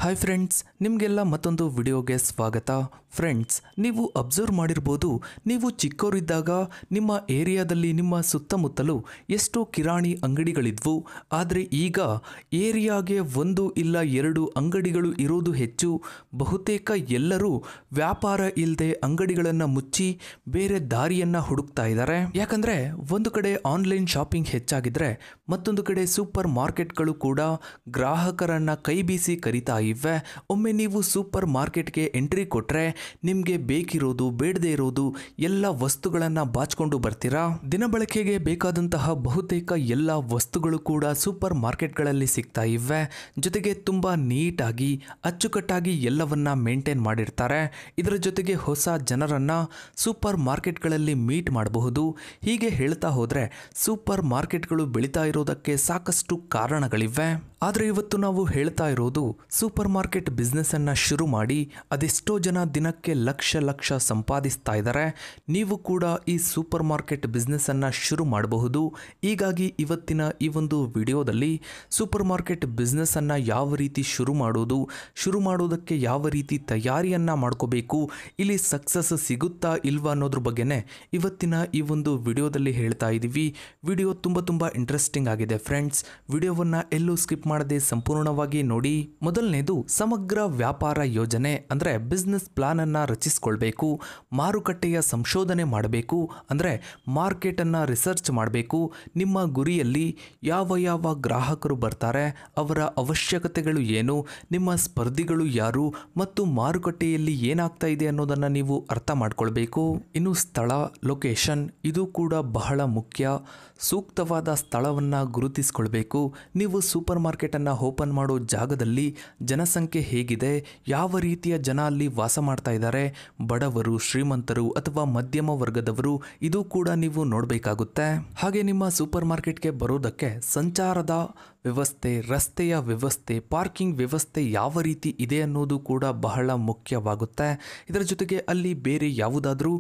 Hi friends, ನಿಮಗೆಲ್ಲ ಮತ್ತೊಂದು ವಿಡಿಯೋಗೆ ಸ್ವಾಗತ. ಫ್ರೆಂಡ್ಸ್, ನೀವು ಅಬ್ಸರ್ವ್ ಮಾಡಿರ್ಬೋದು, ನೀವು ಚಿಕ್ಕವರಿದ್ದಾಗ ನಿಮ್ಮ ಏರಿಯಾದಲ್ಲಿ ನಿಮ್ಮ ಸುತ್ತಮುತ್ತಲೂ ಎಷ್ಟೋ ಕಿರಾಣಿ ಅಂಗಡಿಗಳಿದ್ವು. ಆದರೆ ಈಗ ಏರಿಯಾಗೆ 1 ಇಲ್ಲ 2 ಅಂಗಡಿಗಳು ಇರೋದು ಹೆಚ್ಚು. ಬಹುತೇಕ ಎಲ್ಲರೂ ವ್ಯಾಪಾರ ಇಲ್ಲದೆ ಅಂಗಡಿಗಳನ್ನು ಮುಚ್ಚಿ ಬೇರೆ ದಾರಿಯನ್ನು ಹುಡುಕ್ತಾ ಇದ್ದಾರೆ. ಯಾಕಂದರೆ ಒಂದು ಕಡೆ ಆನ್ಲೈನ್ ಶಾಪಿಂಗ್ ಹೆಚ್ಚಾಗಿದ್ರೆ ಮತ್ತೊಂದು ಕಡೆ ಸೂಪರ್ ಮಾರ್ಕೆಟ್ಗಳು ಕೂಡ ಗ್ರಾಹಕರನ್ನು ಕೈ ಬೀಸಿ ಕರೀತಾ ಇವೆ. ಒಮ್ಮೆ ನೀವು ಸೂಪರ್ ಮಾರ್ಕೆಟ್ಗೆ ಎಂಟ್ರಿ ಕೊಟ್ರೆ ನಿಮಗೆ ಬೇಕಿರೋದು ಬೇಡದೇ ಇರೋದು ಎಲ್ಲ ವಸ್ತುಗಳನ್ನು ಬಾಚಿಕೊಂಡು ಬರ್ತೀರಾ. ದಿನಬಳಕೆಗೆ ಬೇಕಾದಂತಹ ಬಹುತೇಕ ಎಲ್ಲ ವಸ್ತುಗಳು ಕೂಡ ಸೂಪರ್ ಮಾರ್ಕೆಟ್ಗಳಲ್ಲಿ ಸಿಗ್ತಾ ಇವೆ. ಜೊತೆಗೆ ತುಂಬ ನೀಟಾಗಿ ಅಚ್ಚುಕಟ್ಟಾಗಿ ಎಲ್ಲವನ್ನ ಮೇಂಟೈನ್ ಮಾಡಿರ್ತಾರೆ. ಇದರ ಜೊತೆಗೆ ಹೊಸ ಜನರನ್ನ ಸೂಪರ್ ಮಾರ್ಕೆಟ್ಗಳಲ್ಲಿ ಮೀಟ್ ಮಾಡಬಹುದು. ಹೀಗೆ ಹೇಳ್ತಾ ಹೋದ್ರೆ ಸೂಪರ್ ಮಾರ್ಕೆಟ್ಗಳು ಬೆಳೀತಾ ಇರೋದಕ್ಕೆ ಸಾಕಷ್ಟು ಕಾರಣಗಳಿವೆ. ಆದರೆ ಇವತ್ತು ನಾವು ಹೇಳ್ತಾ ಇರೋದು ಸೂಪರ್ ಮಾರ್ಕೆಟ್ ಬಿಸ್ನೆಸ್ ಅನ್ನ ಶುರು ಮಾಡಿ ಅದೆಷ್ಟೋ ಜನ ದಿನಕ್ಕೆ ಲಕ್ಷ ಸಂಪಾದಿಸ್ತಾ ಇದ್ದಾರೆ. ನೀವು ಕೂಡ ಈ ಸೂಪರ್ ಮಾರ್ಕೆಟ್ ಬಿಸ್ನೆಸ್ ಅನ್ನ ಶುರು ಮಾಡಬಹುದು. ಹೀಗಾಗಿ ಇವತ್ತಿನ ಈ ಒಂದು ವಿಡಿಯೋದಲ್ಲಿ ಸೂಪರ್ ಮಾರ್ಕೆಟ್ ಬಿಸ್ನೆಸ್ ಅನ್ನ ಯಾವ ರೀತಿ ಶುರು ಮಾಡೋದಕ್ಕೆ ಯಾವ ರೀತಿ ತಯಾರಿಯನ್ನ ಮಾಡ್ಕೋಬೇಕು, ಇಲ್ಲಿ ಸಕ್ಸಸ್ ಸಿಗುತ್ತಾ ಇಲ್ವಾ ಅನ್ನೋದ್ರ ಬಗ್ಗೆನೇ ಇವತ್ತಿನ ಈ ಒಂದು ವಿಡಿಯೋದಲ್ಲಿ ಹೇಳ್ತಾ ಇದ್ದೀವಿ. ವಿಡಿಯೋ ತುಂಬಾ ಇಂಟ್ರೆಸ್ಟಿಂಗ್ ಆಗಿದೆ ಫ್ರೆಂಡ್ಸ್. ವಿಡಿಯೋವನ್ನ ಎಲ್ಲೂ ಸ್ಕಿಪ್ ಮಾಡದೆ ಸಂಪೂರ್ಣವಾಗಿ ನೋಡಿ. ಮೊದಲನೇದು ಸಮಗ್ರ ವ್ಯಾಪಾರ ಯೋಜನೆ, ಅಂದ್ರೆ ಬಿಸ್ನೆಸ್ ಪ್ಲಾನ್ ಅನ್ನ ರಚಿಸಿಕೊಳ್ಬೇಕು. ಮಾರುಕಟ್ಟೆಯ ಸಂಶೋಧನೆ ಮಾಡಬೇಕು, ಅಂದ್ರೆ ಮಾರ್ಕೆಟ್ ಅನ್ನ ರಿಸರ್ಚ್ ಮಾಡಬೇಕು. ನಿಮ್ಮ ಗುರಿಯಲ್ಲಿ ಯಾವ ಗ್ರಾಹಕರು ಬರ್ತಾರೆ, ಅವರ ಅವಶ್ಯಕತೆಗಳು ಏನು, ನಿಮ್ಮ ಸ್ಪರ್ಧಿಗಳು ಯಾರು ಮತ್ತು ಮಾರುಕಟ್ಟೆಯಲ್ಲಿ ಏನಾಗ್ತಾ ಇದೆ ಅನ್ನೋದನ್ನ ನೀವು ಅರ್ಥ ಮಾಡ್ಕೊಳ್ಬೇಕು. ಇನ್ನು ಸ್ಥಳ, ಲೊಕೇಶನ್ ಇದು ಕೂಡ ಬಹಳ ಮುಖ್ಯ. ಸೂಕ್ತವಾದ ಸ್ಥಳವನ್ನ ಗುರುತಿಸಿಕೊಳ್ಬೇಕು. ನೀವು ಸೂಪರ್ ಮಾರ್ಕೆಟ್ ಅನ್ನ ಓಪನ್ ಮಾಡೋ ಜಾಗದಲ್ಲಿ ಜನಸಂಖ್ಯೆ ಹೇಗಿದೆ, ಯಾವ ರೀತಿಯ ಜನ ಅಲ್ಲಿ ವಾಸ ಮಾಡ್ತಾ ಇದ್ದಾರೆ, ಬಡವರು, ಶ್ರೀಮಂತರು ಅಥವಾ ಮಧ್ಯಮ ವರ್ಗದವರು, ಇದು ಕೂಡ ನೀವು ನೋಡಬೇಕಾಗುತ್ತೆ. ಹಾಗೆ ನಿಮ್ಮ ಸೂಪರ್ ಮಾರ್ಕೆಟ್ಗೆ ಬರೋದಕ್ಕೆ ಸಂಚಾರದ ವ್ಯವಸ್ಥೆ, ರಸ್ತೆಯ ವ್ಯವಸ್ಥೆ, ಪಾರ್ಕಿಂಗ್ ವ್ಯವಸ್ಥೆ ಯಾವ ರೀತಿ ಇದೆ ಅನ್ನೋದು ಕೂಡ ಬಹಳ ಮುಖ್ಯವಾಗುತ್ತೆ. ಇದರ ಜೊತೆಗೆ ಅಲ್ಲಿ ಬೇರೆ ಯಾವುದಾದ್ರೂ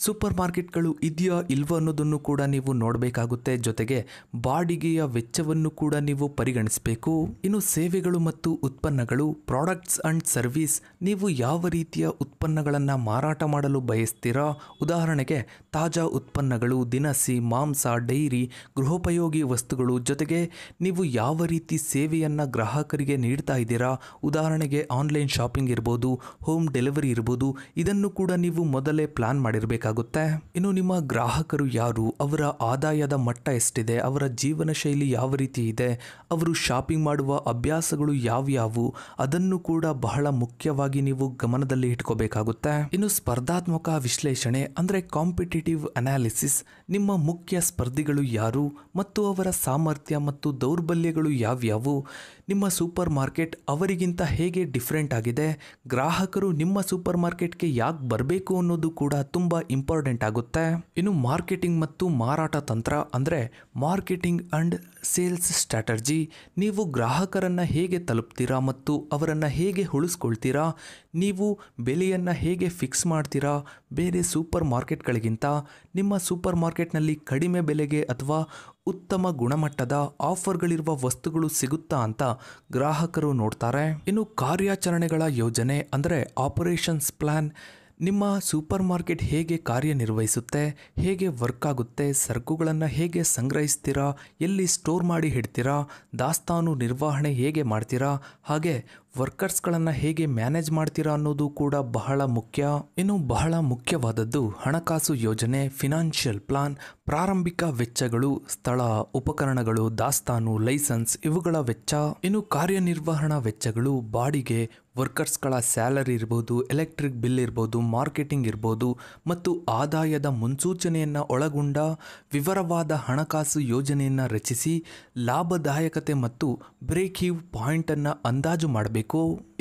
ಸೂಪರ್ ಮಾರ್ಕೆಟ್ಗಳು ಇದೆಯಾ ಇಲ್ವೋ ಅನ್ನೋದನ್ನು ಕೂಡ ನೀವು ನೋಡಬೇಕಾಗುತ್ತೆ. ಜೊತೆಗೆ ಬಾಡಿಗೆಯ ವೆಚ್ಚವನ್ನು ಕೂಡ ನೀವು ಪರಿಗಣಿಸಬೇಕು. ಇನ್ನು ಸೇವೆಗಳು ಮತ್ತು ಉತ್ಪನ್ನಗಳು, ಪ್ರಾಡಕ್ಟ್ಸ್ ಅಂಡ್ ಸರ್ವಿಸ್, ನೀವು ಯಾವ ರೀತಿಯ ಉತ್ಪನ್ನಗಳನ್ನು ಮಾರಾಟ ಮಾಡಲು ಬಯಸ್ತೀರಾ. ಉದಾಹರಣೆಗೆ ತಾಜಾ ಉತ್ಪನ್ನಗಳು, ದಿನಸಿ, ಮಾಂಸ, ಡೈರಿ, ಗೃಹೋಪಯೋಗಿ ವಸ್ತುಗಳು. ಜೊತೆಗೆ ನೀವು ಯಾವ ರೀತಿ ಸೇವೆಯನ್ನ ಗ್ರಾಹಕರಿಗೆ ನೀಡ್ತಾ ಇದ್ದೀರಾ. ಉದಾಹರಣೆಗೆ ಆನ್ಲೈನ್ ಶಾಪಿಂಗ್ ಇರ್ಬೋದು, ಹೋಮ್ ಡೆಲಿವರಿ ಇರ್ಬೋದು. ಇದನ್ನು ಕೂಡ ನೀವು ಮೊದಲೇ ಪ್ಲಾನ್ ಮಾಡಿರಬೇಕಾಗುತ್ತೆ. ಇನ್ನು ನಿಮ್ಮ ಗ್ರಾಹಕರು ಯಾರು, ಅವರ ಆದಾಯದ ಮಟ್ಟ ಎಷ್ಟಿದೆ, ಅವರ ಜೀವನ ಶೈಲಿ ಯಾವ ರೀತಿ ಇದೆ, ಅವರು ಶಾಪಿಂಗ್ ಮಾಡುವ ಅಭ್ಯಾಸಗಳು ಯಾವ್ಯಾವು, ಅದನ್ನು ಕೂಡ ಬಹಳ ಮುಖ್ಯವಾಗಿ ನೀವು ಗಮನದಲ್ಲಿ ಇಟ್ಕೋಬೇಕಾಗುತ್ತೆ. ಇನ್ನು ಸ್ಪರ್ಧಾತ್ಮಕ ವಿಶ್ಲೇಷಣೆ ಅಂದ್ರೆ ಕಾಂಪಿಟೇಟಿವ್ ಅನಾಲಿಸಿಸ್, ನಿಮ್ಮ ಮುಖ್ಯ ಸ್ಪರ್ಧಿಗಳು ಯಾರು ಮತ್ತು ಅವರ ಸಾಮರ್ಥ್ಯ ಮತ್ತು ದೌರ್ಬಲ್ಯಗಳು ಯಾವ್ಯಾವು, ನಿಮ್ಮ ಸೂಪರ್ ಮಾರ್ಕೆಟ್ ಅವರಿಗಿಂತ ಹೇಗೆ ಡಿಫ್ರೆಂಟ್ ಆಗಿದೆ, ಗ್ರಾಹಕರು ನಿಮ್ಮ ಸೂಪರ್ ಮಾರ್ಕೆಟ್ಗೆ ಯಾಕೆ ಬರಬೇಕು ಅನ್ನೋದು ಕೂಡ ತುಂಬಾ ಇಂಪಾರ್ಟೆಂಟ್ ಆಗುತ್ತೆ. ಇನ್ನು ಮಾರ್ಕೆಟಿಂಗ್ ಮತ್ತು ಮಾರಾಟ ತಂತ್ರ ಅಂದ್ರೆ ಮಾರ್ಕೆಟಿಂಗ್ ಅಂಡ್ ಸೇಲ್ಸ್ ಸ್ಟ್ರಾಟಜಿ, ನೀವು ಗ್ರಾಹಕರನ್ನ ಹೇಗೆ ತಲುಪ್ತೀರಾ ಮತ್ತು ಅವರನ್ನ ಹೇಗೆ ಉಳಿಸ್ಕೊಳ್ತೀರಾ, ನೀವು ಬೆಲೆಯನ್ನ ಹೇಗೆ ಫಿಕ್ಸ್ ಮಾಡ್ತೀರಾ. ಬೇರೆ ಸೂಪರ್ ಮಾರ್ಕೆಟ್ಗಳಿಗಿಂತ ನಿಮ್ಮ ಸೂಪರ್ ಮಾರ್ಕೆಟ್ನಲ್ಲಿ ಕಡಿಮೆ ಬೆಲೆಗೆ ಅಥವಾ ಉತ್ತಮ ಗುಣಮಟ್ಟದ ಆಫರ್ಗಳಿರುವ ವಸ್ತುಗಳು ಸಿಗುತ್ತಾ ಅಂತ ಗ್ರಾಹಕರು ನೋಡ್ತಾರೆ. ಇನ್ನು ಕಾರ್ಯಾಚರಣೆಗಳ ಯೋಜನೆ ಅಂದ್ರೆ ಆಪರೇಷನ್ಸ್ ಪ್ಲಾನ್, ನಿಮ್ಮ ಸೂಪರ್ ಮಾರ್ಕೆಟ್ ಹೇಗೆ ಕಾರ್ಯನಿರ್ವಹಿಸುತ್ತೆ, ಹೇಗೆ ವರ್ಕ್ ಆಗುತ್ತೆ, ಸರಕುಗಳನ್ನು ಹೇಗೆ ಸಂಗ್ರಹಿಸ್ತೀರಾ, ಎಲ್ಲಿ ಸ್ಟೋರ್ ಮಾಡಿ ಇಡ್ತೀರಾ, ದಾಸ್ತಾನು ನಿರ್ವಹಣೆ ಹೇಗೆ ಮಾಡ್ತೀರಾ, ಹಾಗೆ ವರ್ಕರ್ಸ್ಗಳನ್ನು ಹೇಗೆ ಮ್ಯಾನೇಜ್ ಮಾಡ್ತೀರಾ ಅನ್ನೋದು ಕೂಡ ಬಹಳ ಮುಖ್ಯ. ಇನ್ನು ಬಹಳ ಮುಖ್ಯವಾದದ್ದು ಹಣಕಾಸು ಯೋಜನೆ, ಫಿನಾನ್ಷಿಯಲ್ ಪ್ಲಾನ್. ಪ್ರಾರಂಭಿಕ ವೆಚ್ಚಗಳು, ಸ್ಥಳ, ಉಪಕರಣಗಳು, ದಾಸ್ತಾನು, ಲೈಸೆನ್ಸ್ ಇವುಗಳ ವೆಚ್ಚ. ಇನ್ನು ಕಾರ್ಯನಿರ್ವಹಣಾ ವೆಚ್ಚಗಳು, ಬಾಡಿಗೆ, ವರ್ಕರ್ಸ್ಗಳ ಸ್ಯಾಲರಿ ಇರ್ಬೋದು, ಎಲೆಕ್ಟ್ರಿಕ್ ಬಿಲ್ ಇರ್ಬೋದು, ಮಾರ್ಕೆಟಿಂಗ್ ಇರ್ಬೋದು ಮತ್ತು ಆದಾಯದ ಮುನ್ಸೂಚನೆಯನ್ನು ಒಳಗೊಂಡ ವಿವರವಾದ ಹಣಕಾಸು ಯೋಜನೆಯನ್ನು ರಚಿಸಿ ಲಾಭದಾಯಕತೆ ಮತ್ತು ಬ್ರೇಕ್ ಈವ್ ಪಾಯಿಂಟ್ ಅನ್ನು ಅಂದಾಜು ಮಾಡಬೇಕು.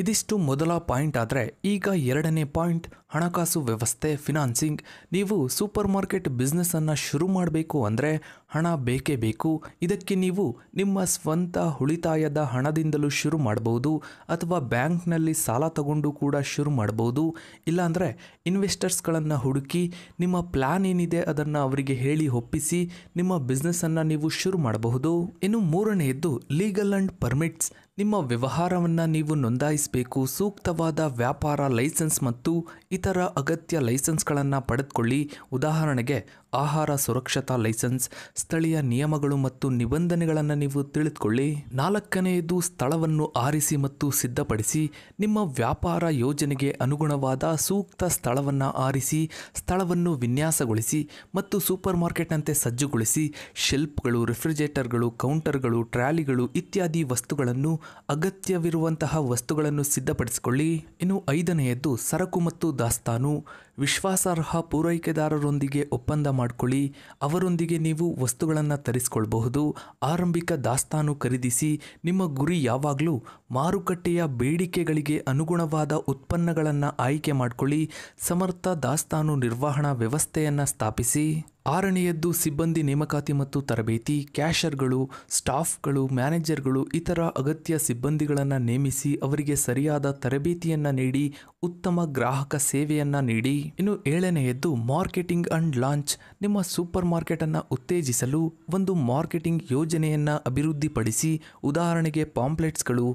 ಇದಿಷ್ಟು ಮೊದಲ ಪಾಯಿಂಟ್. ಆದರೆ ಈಗ ಎರಡನೇ ಪಾಯಿಂಟ್ ಹಣಕಾಸು ವ್ಯವಸ್ಥೆ, ಫಿನಾನ್ಸಿಂಗ್. ನೀವು ಸೂಪರ್ ಮಾರ್ಕೆಟ್ ಬಿಸ್ನೆಸ್ ಅನ್ನ ಶುರು ಮಾಡಬೇಕು ಅಂದ್ರೆ ಹಣ ಬೇಕೇ ಬೇಕು. ಇದಕ್ಕೆ ನೀವು ನಿಮ್ಮ ಸ್ವಂತ ಉಳಿತಾಯದ ಹಣದಿಂದಲೂ ಶುರು ಮಾಡಬಹುದು ಅಥವಾ ಬ್ಯಾಂಕ್ನಲ್ಲಿ ಸಾಲ ತಗೊಂಡು ಕೂಡ ಶುರು ಮಾಡಬಹುದು. ಇಲ್ಲಾಂದರೆ ಇನ್ವೆಸ್ಟರ್ಸ್ಗಳನ್ನು ಹುಡುಕಿ ನಿಮ್ಮ ಪ್ಲಾನ್ ಏನಿದೆ ಅದನ್ನು ಅವರಿಗೆ ಹೇಳಿ ಒಪ್ಪಿಸಿ ನಿಮ್ಮ ಬಿಸ್ನೆಸ್ಸನ್ನು ನೀವು ಶುರು ಮಾಡಬಹುದು. ಇನ್ನು ಮೂರನೆಯದ್ದು ಲೀಗಲ್ ಅಂಡ್ ಪರ್ಮಿಟ್ಸ್. ನಿಮ್ಮ ವ್ಯವಹಾರವನ್ನು ನೀವು ನೋಂದಾಯಿಸಬೇಕು ಬೇಕು, ಸೂಕ್ತವಾದ ವ್ಯಾಪಾರ ಲೈಸೆನ್ಸ್ ಮತ್ತು ಇತರ ಅಗತ್ಯ ಲೈಸೆನ್ಸ್ಗಳನ್ನು ಪಡೆದುಕೊಳ್ಳಿ. ಉದಾಹರಣೆಗೆ ಆಹಾರ ಸುರಕ್ಷತಾ ಲೈಸೆನ್ಸ್, ಸ್ಥಳೀಯ ನಿಯಮಗಳು ಮತ್ತು ನಿಬಂಧನೆಗಳನ್ನು ನೀವು ತಿಳಿದುಕೊಳ್ಳಿ. 4ನೇದು ಸ್ಥಳವನ್ನು ಆರಿಸಿ ಮತ್ತು ಸಿದ್ಧಪಡಿಸಿ. ನಿಮ್ಮ ವ್ಯಾಪಾರ ಯೋಜನೆಗೆ ಅನುಗುಣವಾದ ಸೂಕ್ತ ಸ್ಥಳವನ್ನು ಆರಿಸಿ, ಸ್ಥಳವನ್ನು ವಿನ್ಯಾಸಗೊಳಿಸಿ ಮತ್ತು ಸೂಪರ್ ಮಾರ್ಕೆಟ್ನಂತೆ ಸಜ್ಜುಗೊಳಿಸಿ. ಶೆಲ್ಫ್ಗಳು, ರೆಫ್ರಿಜರೇಟರ್ಗಳು, ಕೌಂಟರ್ಗಳು, ಟ್ರಾಲಿಗಳು ಇತ್ಯಾದಿ ವಸ್ತುಗಳನ್ನು, ಅಗತ್ಯವಿರುವಂತಹ ವಸ್ತುಗಳನ್ನು ಸಿದ್ಧಪಡಿಸಿಕೊಳ್ಳಿ. ಇನ್ನು 5ನೇಯದ್ದು ಸರಕು ಮತ್ತು ದಾಸ್ತಾನು. ವಿಶ್ವಾಸಾರ್ಹ ಪೂರೈಕೆದಾರರೊಂದಿಗೆ ಒಪ್ಪಂದ ಮಾಡಿಕೊಳ್ಳಿ. ಅವರೊಂದಿಗೆ ನೀವು ವಸ್ತುಗಳನ್ನು ತರಿಸಿಕೊಳ್ಳಬಹುದು. ಆರಂಭಿಕ ದಾಸ್ತಾನು ಖರೀದಿಸಿ. ನಿಮ್ಮ ಗುರಿ ಯಾವಾಗಲೂ ಮಾರುಕಟ್ಟೆಯ ಬೇಡಿಕೆಗಳಿಗೆ ಅನುಗುಣವಾದ ಉತ್ಪನ್ನಗಳನ್ನು ಆಯ್ಕೆ ಮಾಡಿಕೊಳ್ಳಿ. ಸಮರ್ಥ ದಾಸ್ತಾನು ನಿರ್ವಹಣಾ ವ್ಯವಸ್ಥೆಯನ್ನು ಸ್ಥಾಪಿಸಿ. 6ನೇಯದ್ದು ಸಿಬ್ಬಂದಿ ನೇಮಕಾತಿ ಮತ್ತು ತರಬೇತಿ. ಕ್ಯಾಷರ್ಗಳು, ಸ್ಟಾಫ್ಗಳು, ಮ್ಯಾನೇಜರ್ಗಳು, ಇತರ ಅಗತ್ಯ ಸಿಬ್ಬಂದಿಗಳನ್ನು ನೇಮಿಸಿ ಅವರಿಗೆ ಸರಿಯಾದ ತರಬೇತಿಯನ್ನು ನೀಡಿ ಉತ್ತಮ ಗ್ರಾಹಕ ಸೇವೆಯನ್ನು ನೀಡಿ. ಇನ್ನು 7ನೇಯದ್ದು ಮಾರ್ಕೆಟಿಂಗ್ ಅಂಡ್ ಲಾಂಚ್. ನಿಮ್ಮ ಸೂಪರ್ ಮಾರ್ಕೆಟನ್ನು ಉತ್ತೇಜಿಸಲು ಒಂದು ಮಾರ್ಕೆಟಿಂಗ್ ಯೋಜನೆಯನ್ನು ಅಭಿವೃದ್ಧಿಪಡಿಸಿ. ಉದಾಹರಣೆಗೆ ಪಾಂಪ್ಲೆಟ್ಸ್ಗಳು,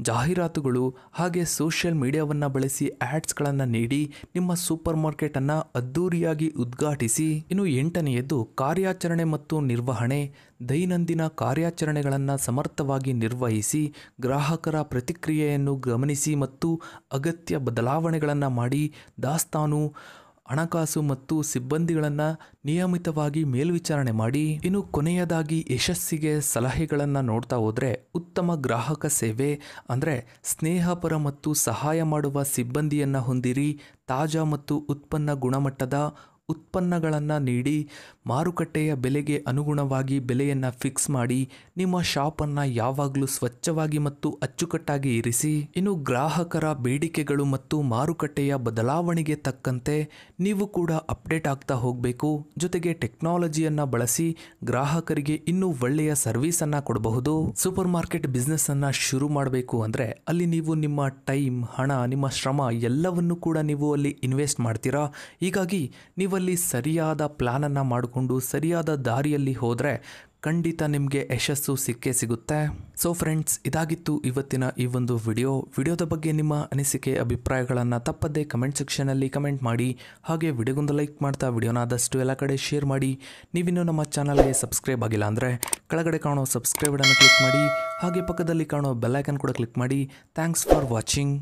ಜಾಹೀರಾತುಗಳು ಹಾಗೆ ಸೋಷಿಯಲ್ ಮೀಡಿಯಾವನ್ನು ಬಳಸಿ ಆಡ್ಸ್ಗಳನ್ನು ನೀಡಿ ನಿಮ್ಮ ಸೂಪರ್ ಮಾರ್ಕೆಟನ್ನು ಅದ್ದೂರಿಯಾಗಿ ಉದ್ಘಾಟಿಸಿ. ಇನ್ನು 8ನೇಯದ್ದು ಕಾರ್ಯಾಚರಣೆ ಮತ್ತು ನಿರ್ವಹಣೆ. ದೈನಂದಿನ ಕಾರ್ಯಾಚರಣೆಗಳನ್ನು ಸಮರ್ಥವಾಗಿ ನಿರ್ವಹಿಸಿ, ಗ್ರಾಹಕರ ಪ್ರತಿಕ್ರಿಯೆಯನ್ನು ಗಮನಿಸಿ ಮತ್ತು ಅಗತ್ಯ ಬದಲಾವಣೆಗಳನ್ನು ಮಾಡಿ. ದಾಸ್ತಾನು, ಹಣಕಾಸು ಮತ್ತು ಸಿಬ್ಬಂದಿಗಳನ್ನು ನಿಯಮಿತವಾಗಿ ಮೇಲ್ವಿಚಾರಣೆ ಮಾಡಿ. ಇನ್ನು ಕೊನೆಯದಾಗಿ ಯಶಸ್ಸಿಗೆ ಸಲಹೆಗಳನ್ನು ನೋಡ್ತಾ ಹೋದರೆ ಉತ್ತಮ ಗ್ರಾಹಕ ಸೇವೆ ಅಂದರೆ ಸ್ನೇಹಪರ ಮತ್ತು ಸಹಾಯ ಮಾಡುವ ಸಿಬ್ಬಂದಿಯನ್ನು ಹೊಂದಿರಿ. ತಾಜಾ ಮತ್ತು ಉತ್ಪನ್ನ ಗುಣಮಟ್ಟದ ಉತ್ಪನ್ನಗಳನ್ನು ನೀಡಿ. ಮಾರುಕಟ್ಟೆಯ ಬೆಲೆಗೆ ಅನುಗುಣವಾಗಿ ಬೆಲೆಯನ್ನು ಫಿಕ್ಸ್ ಮಾಡಿ. ನಿಮ್ಮ ಶಾಪನ್ನು ಯಾವಾಗಲೂ ಸ್ವಚ್ಛವಾಗಿ ಮತ್ತು ಅಚ್ಚುಕಟ್ಟಾಗಿ ಇರಿಸಿ. ಇನ್ನು ಗ್ರಾಹಕರ ಬೇಡಿಕೆಗಳು ಮತ್ತು ಮಾರುಕಟ್ಟೆಯ ಬದಲಾವಣೆಗೆ ತಕ್ಕಂತೆ ನೀವು ಕೂಡ ಅಪ್ಡೇಟ್ ಆಗ್ತಾ ಹೋಗಬೇಕು. ಜೊತೆಗೆ ಟೆಕ್ನಾಲಜಿಯನ್ನು ಬಳಸಿ ಗ್ರಾಹಕರಿಗೆ ಇನ್ನೂ ಒಳ್ಳೆಯ ಸರ್ವಿಸನ್ನು ಕೊಡಬಹುದು. ಸೂಪರ್ ಮಾರ್ಕೆಟ್ ಬಿಸ್ನೆಸ್ಸನ್ನು ಶುರು ಮಾಡಬೇಕು ಅಂದರೆ ಅಲ್ಲಿ ನೀವು ನಿಮ್ಮ ಟೈಮ್, ಹಣ, ನಿಮ್ಮ ಶ್ರಮ ಎಲ್ಲವನ್ನು ಕೂಡ ನೀವು ಅಲ್ಲಿ ಇನ್ವೆಸ್ಟ್ ಮಾಡ್ತೀರಾ. ಹೀಗಾಗಿ ನೀವಲ್ಲಿ ಸರಿಯಾದ ಪ್ಲಾನನ್ನು ಮಾಡಿಕೊಂಡು ಸರಿಯಾದ ದಾರಿಯಲ್ಲಿ ಹೋದರೆ ಖಂಡಿತ ನಿಮಗೆ ಯಶಸ್ಸು ಸಿಕ್ಕೇ ಸಿಗುತ್ತೆ. ಸೊ ಫ್ರೆಂಡ್ಸ್, ಇದಾಗಿತ್ತು ಇವತ್ತಿನ ಈ ಒಂದು ವಿಡಿಯೋದ ಬಗ್ಗೆ ನಿಮ್ಮ ಅನಿಸಿಕೆ ಅಭಿಪ್ರಾಯಗಳನ್ನು ತಪ್ಪದೇ ಕಮೆಂಟ್ ಸೆಕ್ಷನಲ್ಲಿ ಕಮೆಂಟ್ ಮಾಡಿ. ಹಾಗೆ ವಿಡಿಯೋಗೊಂದು ಲೈಕ್ ಮಾಡ್ತಾ ವಿಡಿಯೋನ ಆದಷ್ಟು ಎಲ್ಲ ಕಡೆ ಶೇರ್ ಮಾಡಿ. ನೀವಿನ್ನೂ ನಮ್ಮ ಚಾನಲ್ಗೆ ಸಬ್ಸ್ಕ್ರೈಬ್ ಆಗಿಲ್ಲ ಅಂದರೆ ಕೆಳಗಡೆ ಕಾಣೋ ಸಬ್ಸ್ಕ್ರೈಬ್ ಬಟನ್ ಕ್ಲಿಕ್ ಮಾಡಿ. ಹಾಗೆ ಪಕ್ಕದಲ್ಲಿ ಕಾಣೋ ಬೆಲ್ ಐಕನ್ ಕೂಡ ಕ್ಲಿಕ್ ಮಾಡಿ. Thanks for watching.